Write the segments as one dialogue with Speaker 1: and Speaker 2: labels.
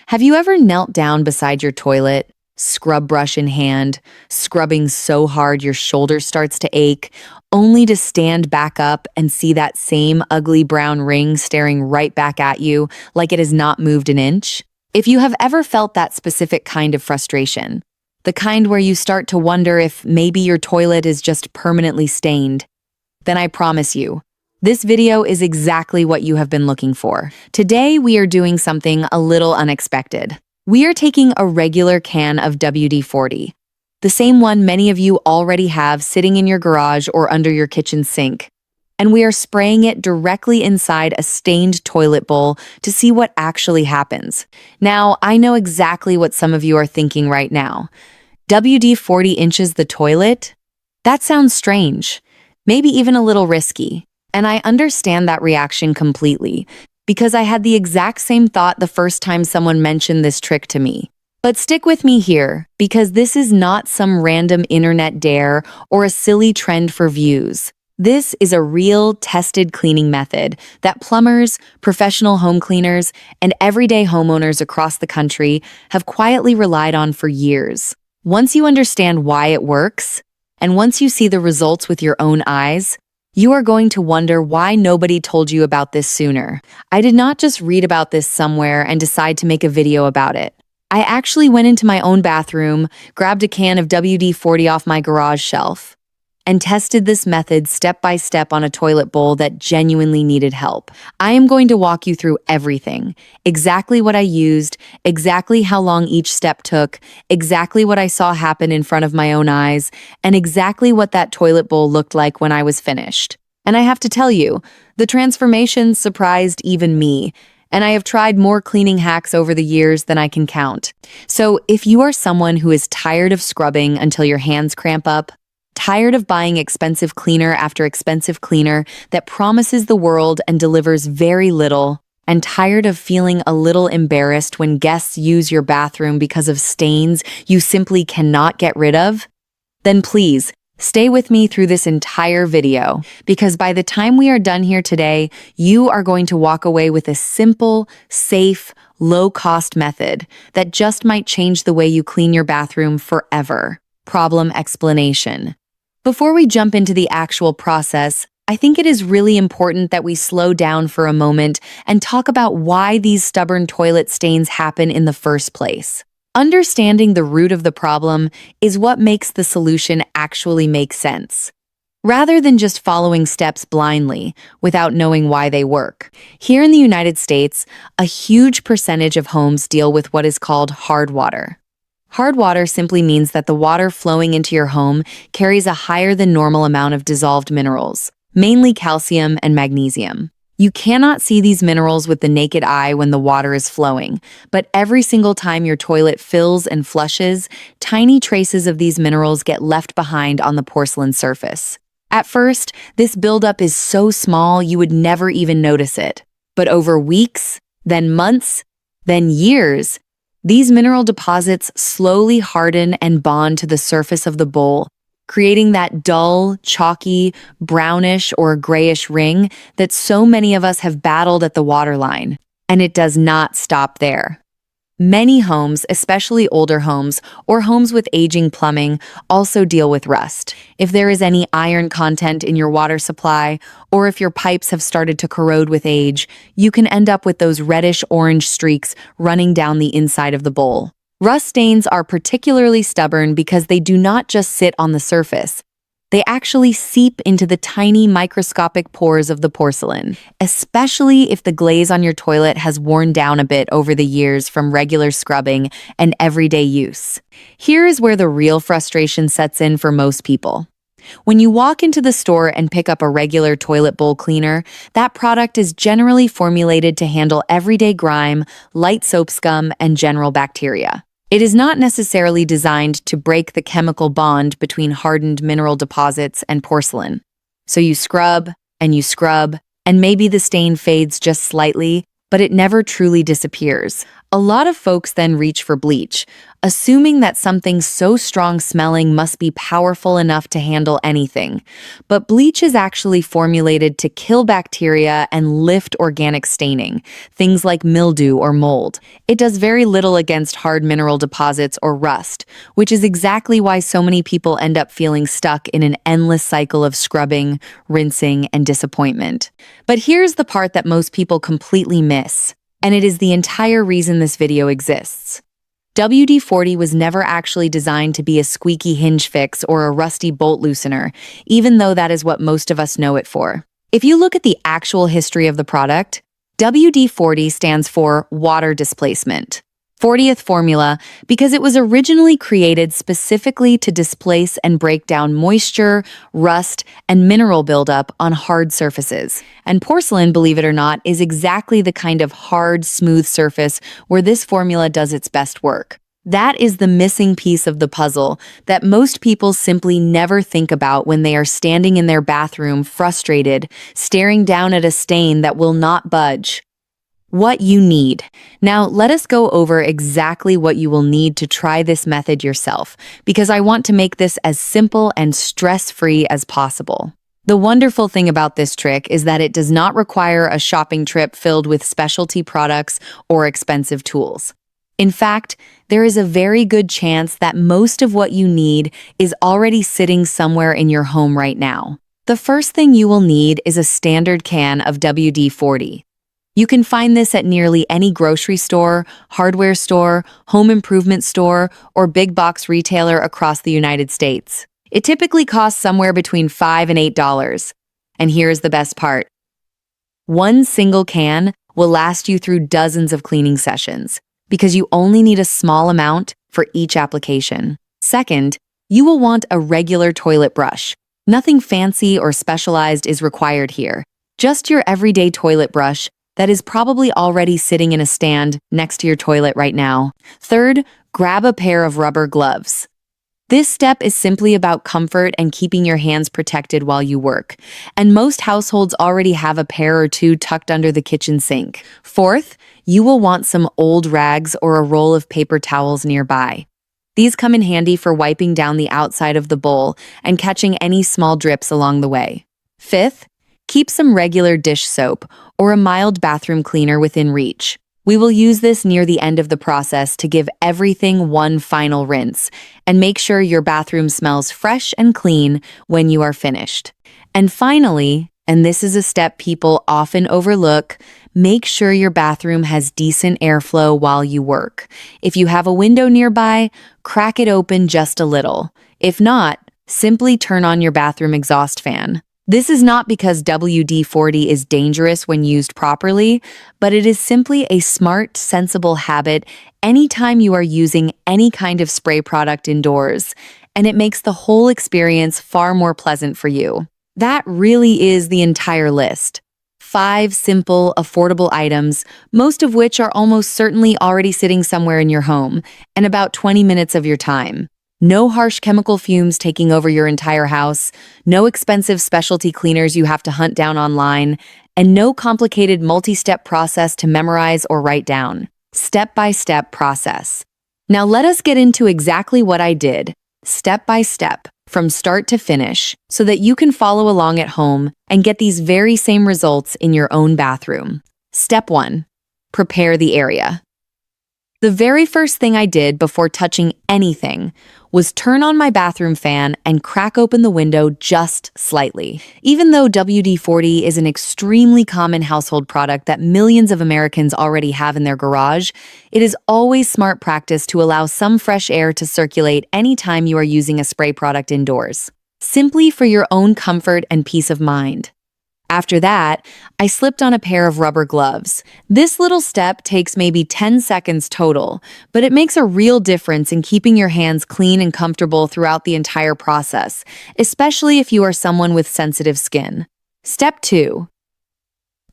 Speaker 1: Have you ever knelt down beside your toilet, scrub brush in hand, scrubbing so hard your shoulder starts to ache, only to stand back up and see that same ugly brown ring staring right back at you like it has not moved an inch? If you have ever felt that specific kind of frustration, the kind where you start to wonder if maybe your toilet is just permanently stained, then I promise you, this video is exactly what you have been looking for. Today, we are doing something a little unexpected. We are taking a regular can of WD-40, the same one many of you already have sitting in your garage or under your kitchen sink, and we are spraying it directly inside a stained toilet bowl to see what actually happens. Now, I know exactly what some of you are thinking right now. WD-40 inches the toilet? That sounds strange, maybe even a little risky. And I understand that reaction completely, because I had the exact same thought the first time someone mentioned this trick to me. But stick with me here, because this is not some random internet dare or a silly trend for views. This is a real, tested cleaning method that plumbers, professional home cleaners, and everyday homeowners across the country have quietly relied on for years. Once you understand why it works, and once you see the results with your own eyes, you are going to wonder why nobody told you about this sooner. I did not just read about this somewhere and decide to make a video about it. I actually went into my own bathroom, grabbed a can of WD-40 off my garage shelf, and tested this method step by step on a toilet bowl that genuinely needed help. I am going to walk you through everything, exactly what I used, exactly how long each step took, exactly what I saw happen in front of my own eyes, and exactly what that toilet bowl looked like when I was finished. And I have to tell you, the transformation surprised even me, and I have tried more cleaning hacks over the years than I can count. So if you are someone who is tired of scrubbing until your hands cramp up, tired of buying expensive cleaner after expensive cleaner that promises the world and delivers very little, and tired of feeling a little embarrassed when guests use your bathroom because of stains you simply cannot get rid of, then please, stay with me through this entire video, because by the time we are done here today, you are going to walk away with a simple, safe, low-cost method that just might change the way you clean your bathroom forever. Problem explanation. Before we jump into the actual process, I think it is really important that we slow down for a moment and talk about why these stubborn toilet stains happen in the first place. Understanding the root of the problem is what makes the solution actually make sense, rather than just following steps blindly without knowing why they work. Here in the United States, a huge percentage of homes deal with what is called hard water. Hard water simply means that the water flowing into your home carries a higher than normal amount of dissolved minerals, mainly calcium and magnesium. You cannot see these minerals with the naked eye when the water is flowing, but every single time your toilet fills and flushes, tiny traces of these minerals get left behind on the porcelain surface. At first, this buildup is so small you would never even notice it. But over weeks, then months, then years, these mineral deposits slowly harden and bond to the surface of the bowl, creating that dull, chalky, brownish or grayish ring that so many of us have battled at the waterline. And it does not stop there. Many homes, especially older homes or homes with aging plumbing, also deal with rust. If there is any iron content in your water supply, or if your pipes have started to corrode with age, you can end up with those reddish-orange streaks running down the inside of the bowl. Rust stains are particularly stubborn because they do not just sit on the surface. They actually seep into the tiny microscopic pores of the porcelain, especially if the glaze on your toilet has worn down a bit over the years from regular scrubbing and everyday use. Here is where the real frustration sets in for most people. When you walk into the store and pick up a regular toilet bowl cleaner, that product is generally formulated to handle everyday grime, light soap scum, and general bacteria. It is not necessarily designed to break the chemical bond between hardened mineral deposits and porcelain. So you scrub, and maybe the stain fades just slightly, but it never truly disappears. A lot of folks then reach for bleach, assuming that something so strong smelling must be powerful enough to handle anything. But bleach is actually formulated to kill bacteria and lift organic staining, things like mildew or mold. It does very little against hard mineral deposits or rust, which is exactly why so many people end up feeling stuck in an endless cycle of scrubbing, rinsing, and disappointment. But here's the part that most people completely miss. And it is the entire reason this video exists. WD-40 was never actually designed to be a squeaky hinge fix or a rusty bolt loosener, even though that is what most of us know it for. If you look at the actual history of the product, WD-40 stands for water displacement. 40th formula because it was originally created specifically to displace and break down moisture, rust, and mineral buildup on hard surfaces. And porcelain, believe it or not, is exactly the kind of hard, smooth surface where this formula does its best work. That is the missing piece of the puzzle that most people simply never think about when they are standing in their bathroom frustrated, staring down at a stain that will not budge. What you need. Now, let us go over exactly what you will need to try this method yourself, because I want to make this as simple and stress-free as possible. The wonderful thing about this trick is that it does not require a shopping trip filled with specialty products or expensive tools. In fact, there is a very good chance that most of what you need is already sitting somewhere in your home right now. The first thing you will need is a standard can of WD-40. You can find this at nearly any grocery store, hardware store, home improvement store, or big box retailer across the United States. It typically costs somewhere between $5 and $8. And here's the best part. One single can will last you through dozens of cleaning sessions because you only need a small amount for each application. Second, you will want a regular toilet brush. Nothing fancy or specialized is required here. Just your everyday toilet brush that is probably already sitting in a stand next to your toilet right now. Third, grab a pair of rubber gloves. This step is simply about comfort and keeping your hands protected while you work, and most households already have a pair or two tucked under the kitchen sink. Fourth, you will want some old rags or a roll of paper towels nearby. These come in handy for wiping down the outside of the bowl and catching any small drips along the way. Fifth, keep some regular dish soap or a mild bathroom cleaner within reach. We will use this near the end of the process to give everything one final rinse and make sure your bathroom smells fresh and clean when you are finished. And finally, and this is a step people often overlook, make sure your bathroom has decent airflow while you work. If you have a window nearby, crack it open just a little. If not, simply turn on your bathroom exhaust fan. This is not because WD-40 is dangerous when used properly, but it is simply a smart, sensible habit anytime you are using any kind of spray product indoors, and it makes the whole experience far more pleasant for you. That really is the entire list. 5 simple, affordable items, most of which are almost certainly already sitting somewhere in your home, and about 20 minutes of your time. No harsh chemical fumes taking over your entire house, no expensive specialty cleaners you have to hunt down online, and no complicated multi-step process to memorize or write down. Step-by-step process. Now let us get into exactly what I did, step by step, from start to finish, so that you can follow along at home and get these very same results in your own bathroom. Step 1. Prepare the area. The very first thing I did before touching anything was turn on my bathroom fan and crack open the window just slightly. Even though WD-40 is an extremely common household product that millions of Americans already have in their garage, it is always smart practice to allow some fresh air to circulate anytime you are using a spray product indoors, simply for your own comfort and peace of mind. After that, I slipped on a pair of rubber gloves. This little step takes maybe 10 seconds total, but it makes a real difference in keeping your hands clean and comfortable throughout the entire process, especially if you are someone with sensitive skin. Step 2.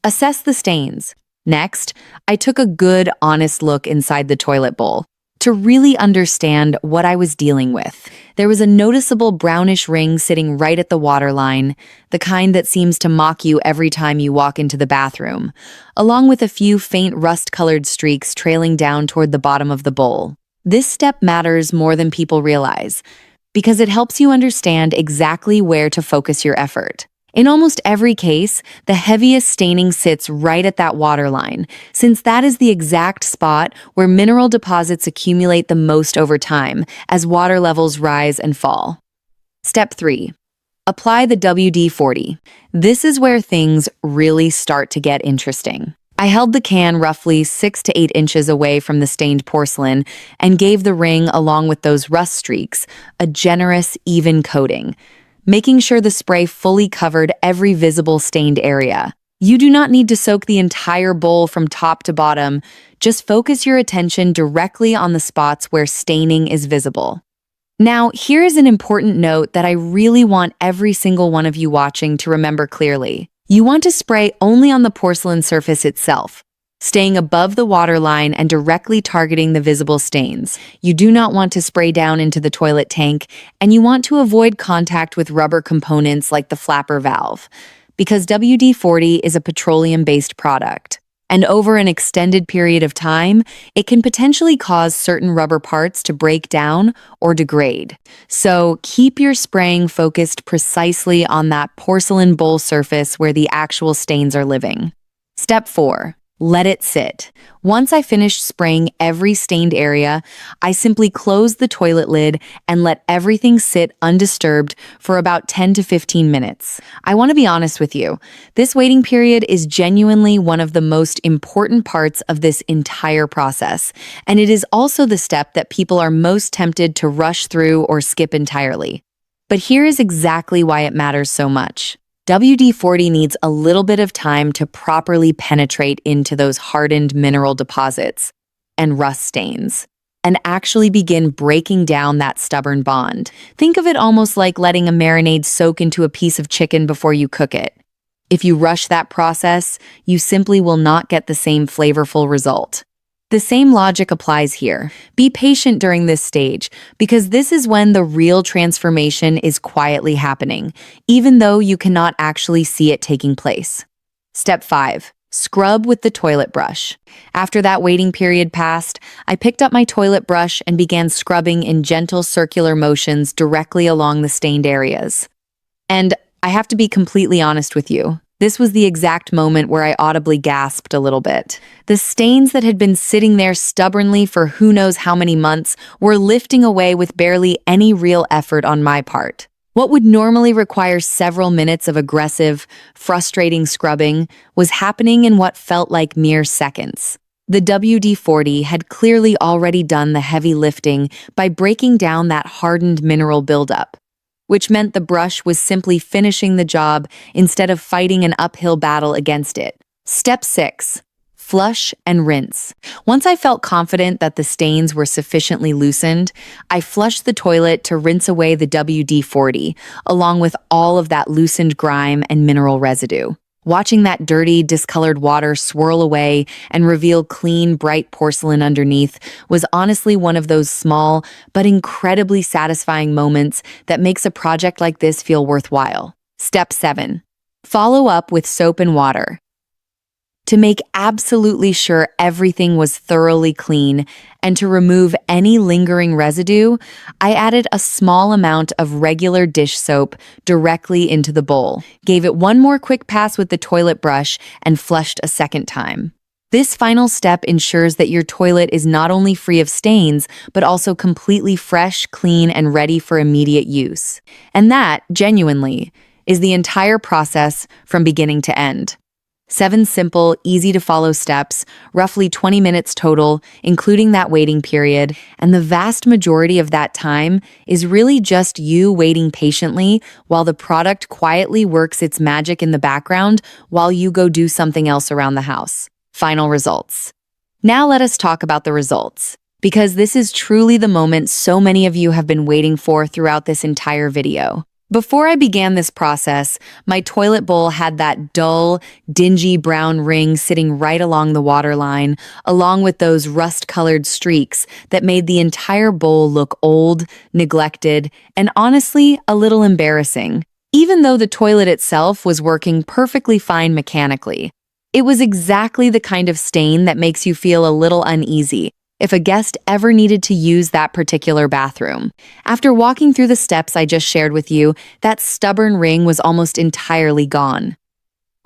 Speaker 1: Assess the stains. Next, I took a good, honest look inside the toilet bowl. to really understand what I was dealing with. There was a noticeable brownish ring sitting right at the waterline, the kind that seems to mock you every time you walk into the bathroom, along with a few faint rust-colored streaks trailing down toward the bottom of the bowl. This step matters more than people realize, because it helps you understand exactly where to focus your effort. In almost every case, the heaviest staining sits right at that waterline, since that is the exact spot where mineral deposits accumulate the most over time as water levels rise and fall. Step 3. Apply the WD-40. This is where things really start to get interesting. I held the can roughly 6 to 8 inches away from the stained porcelain and gave the ring, along with those rust streaks, a generous, even coating, making sure the spray fully covered every visible stained area. You do not need to soak the entire bowl from top to bottom. Just focus your attention directly on the spots where staining is visible. Now, here is an important note that I really want every single one of you watching to remember clearly. You want to spray only on the porcelain surface itself, staying above the waterline and directly targeting the visible stains. You do not want to spray down into the toilet tank, and you want to avoid contact with rubber components like the flapper valve, because WD-40 is a petroleum-based product. And over an extended period of time, it can potentially cause certain rubber parts to break down or degrade. So keep your spraying focused precisely on that porcelain bowl surface where the actual stains are living. Step 4. Let it sit. Once I finished spraying every stained area, I simply closed the toilet lid and let everything sit undisturbed for about 10 to 15 minutes. I want to be honest with you. This waiting period is genuinely one of the most important parts of this entire process, and it is also the step that people are most tempted to rush through or skip entirely. But here is exactly why it matters so much. WD-40 needs a little bit of time to properly penetrate into those hardened mineral deposits and rust stains, and actually begin breaking down that stubborn bond. Think of it almost like letting a marinade soak into a piece of chicken before you cook it. If you rush that process, you simply will not get the same flavorful result. The same logic applies here. Be patient during this stage, because this is when the real transformation is quietly happening, even though you cannot actually see it taking place. Step 5. Scrub with the toilet brush. After that waiting period passed, I picked up my toilet brush and began scrubbing in gentle circular motions directly along the stained areas. And I have to be completely honest with you. This was the exact moment where I audibly gasped a little bit. The stains that had been sitting there stubbornly for who knows how many months were lifting away with barely any real effort on my part. What would normally require several minutes of aggressive, frustrating scrubbing was happening in what felt like mere seconds. The WD-40 had clearly already done the heavy lifting by breaking down that hardened mineral buildup, which meant the brush was simply finishing the job instead of fighting an uphill battle against it. Step 6. Flush and rinse. Once I felt confident that the stains were sufficiently loosened, I flushed the toilet to rinse away the WD-40, along with all of that loosened grime and mineral residue. Watching that dirty, discolored water swirl away and reveal clean, bright porcelain underneath was honestly one of those small but incredibly satisfying moments that makes a project like this feel worthwhile. Step 7. Follow up with soap and water. To make absolutely sure everything was thoroughly clean and to remove any lingering residue, I added a small amount of regular dish soap directly into the bowl, gave it one more quick pass with the toilet brush, and flushed a second time. This final step ensures that your toilet is not only free of stains, but also completely fresh, clean, and ready for immediate use. And that, genuinely, is the entire process from beginning to end. 7 simple, easy-to-follow steps, roughly 20 minutes total, including that waiting period, and the vast majority of that time is really just you waiting patiently while the product quietly works its magic in the background while you go do something else around the house. Final results. Now let us talk about the results, because this is truly the moment so many of you have been waiting for throughout this entire video. Before I began this process, my toilet bowl had that dull, dingy brown ring sitting right along the water line, along with those rust-colored streaks that made the entire bowl look old, neglected, and honestly, a little embarrassing. Even though the toilet itself was working perfectly fine mechanically, it was exactly the kind of stain that makes you feel a little uneasy if a guest ever needed to use that particular bathroom. After walking through the steps I just shared with you, that stubborn ring was almost entirely gone.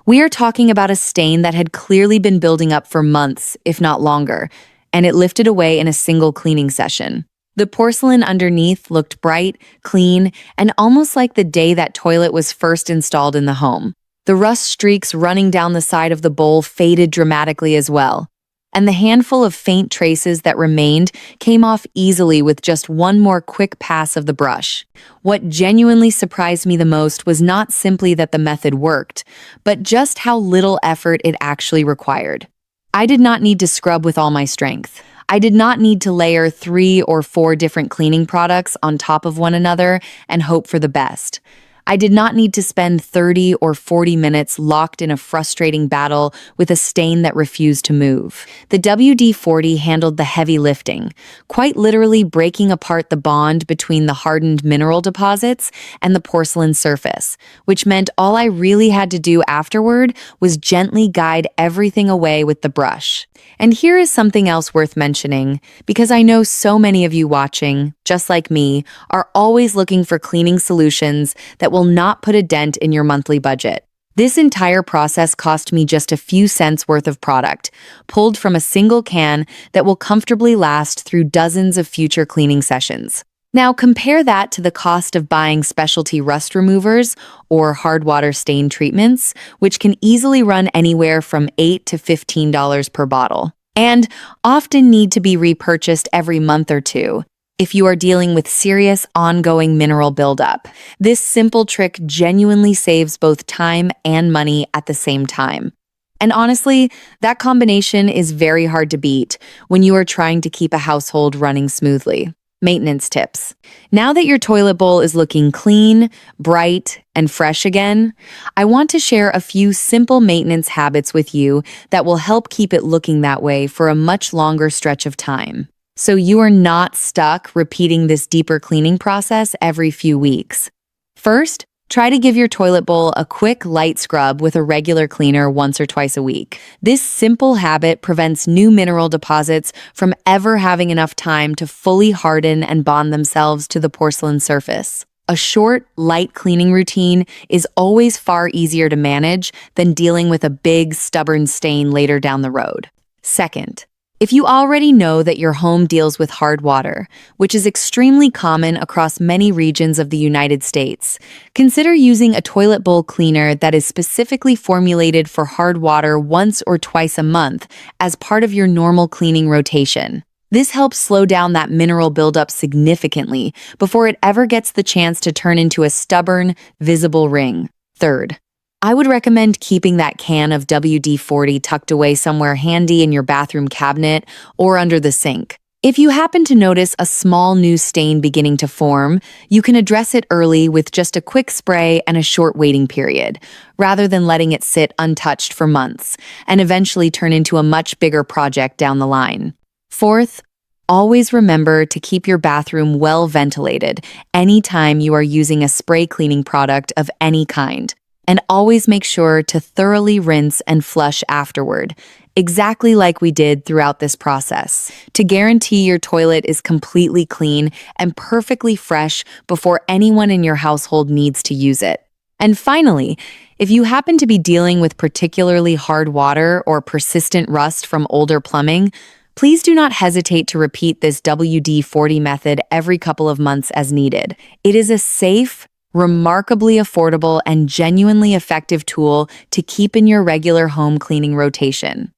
Speaker 1: We are talking about a stain that had clearly been building up for months, if not longer, and it lifted away in a single cleaning session. The porcelain underneath looked bright, clean, and almost like the day that toilet was first installed in the home. The rust streaks running down the side of the bowl faded dramatically as well, and the handful of faint traces that remained came off easily with just one more quick pass of the brush. What genuinely surprised me the most was not simply that the method worked, but just how little effort it actually required. I did not need to scrub with all my strength. I did not need to layer 3 or 4 different cleaning products on top of one another and hope for the best. I did not need to spend 30 or 40 minutes locked in a frustrating battle with a stain that refused to move. The WD-40 handled the heavy lifting, quite literally breaking apart the bond between the hardened mineral deposits and the porcelain surface, which meant all I really had to do afterward was gently guide everything away with the brush. And here is something else worth mentioning, because I know so many of you watching, just like me, are always looking for cleaning solutions that will not put a dent in your monthly budget. This entire process cost me just a few cents worth of product, pulled from a single can that will comfortably last through dozens of future cleaning sessions. Now compare that to the cost of buying specialty rust removers or hard water stain treatments, which can easily run anywhere from $8 to $15 per bottle, and often need to be repurchased every month or two if you are dealing with serious ongoing mineral buildup. This simple trick genuinely saves both time and money at the same time. And honestly, that combination is very hard to beat when you are trying to keep a household running smoothly. Maintenance tips. Now that your toilet bowl is looking clean, bright, and fresh again, I want to share a few simple maintenance habits with you that will help keep it looking that way for a much longer stretch of time, so you are not stuck repeating this deeper cleaning process every few weeks. First, try to give your toilet bowl a quick, light scrub with a regular cleaner once or twice a week. This simple habit prevents new mineral deposits from ever having enough time to fully harden and bond themselves to the porcelain surface. A short, light cleaning routine is always far easier to manage than dealing with a big, stubborn stain later down the road. Second, if you already know that your home deals with hard water, which is extremely common across many regions of the United States, consider using a toilet bowl cleaner that is specifically formulated for hard water once or twice a month as part of your normal cleaning rotation. This helps slow down that mineral buildup significantly before it ever gets the chance to turn into a stubborn, visible ring. Third, I would recommend keeping that can of WD-40 tucked away somewhere handy in your bathroom cabinet or under the sink. If you happen to notice a small new stain beginning to form, you can address it early with just a quick spray and a short waiting period, rather than letting it sit untouched for months and eventually turn into a much bigger project down the line. Fourth, always remember to keep your bathroom well ventilated anytime you are using a spray cleaning product of any kind. And always make sure to thoroughly rinse and flush afterward, exactly like we did throughout this process, to guarantee your toilet is completely clean and perfectly fresh before anyone in your household needs to use it. And finally, if you happen to be dealing with particularly hard water or persistent rust from older plumbing, please do not hesitate to repeat this WD-40 method every couple of months as needed. It is a safe, remarkably affordable, and genuinely effective tool to keep in your regular home cleaning rotation.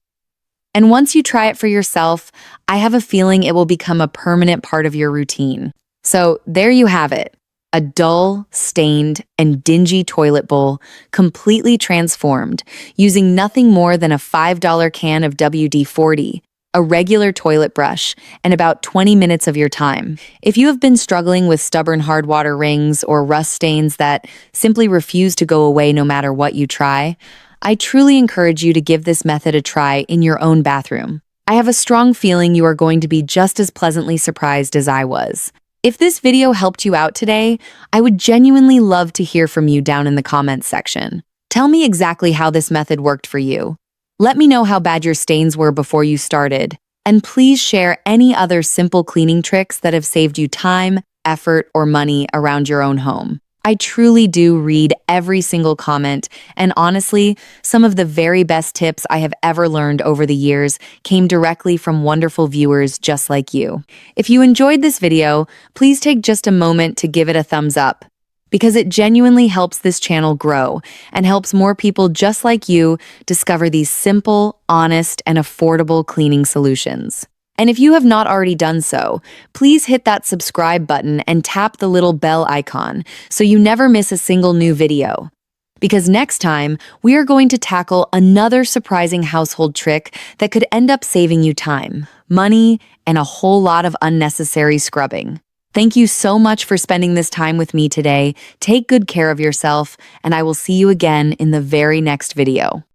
Speaker 1: And once you try it for yourself, I have a feeling it will become a permanent part of your routine. So there you have it, a dull, stained, and dingy toilet bowl, completely transformed, using nothing more than a $5 can of WD-40. a regular toilet brush, and about 20 minutes of your time. If you have been struggling with stubborn hard water rings or rust stains that simply refuse to go away no matter what you try, I truly encourage you to give this method a try in your own bathroom. I have a strong feeling you are going to be just as pleasantly surprised as I was. If this video helped you out today, I would genuinely love to hear from you down in the comments section. Tell me exactly how this method worked for you. Let me know how bad your stains were before you started, and please share any other simple cleaning tricks that have saved you time, effort, or money around your own home. I truly do read every single comment, and honestly, some of the very best tips I have ever learned over the years came directly from wonderful viewers just like you. If you enjoyed this video, please take just a moment to give it a thumbs up, because it genuinely helps this channel grow and helps more people just like you discover these simple, honest, and affordable cleaning solutions. And if you have not already done so, please hit that subscribe button and tap the little bell icon so you never miss a single new video. Because next time, we are going to tackle another surprising household trick that could end up saving you time, money, and a whole lot of unnecessary scrubbing. Thank you so much for spending this time with me today. Take good care of yourself, and I will see you again in the very next video.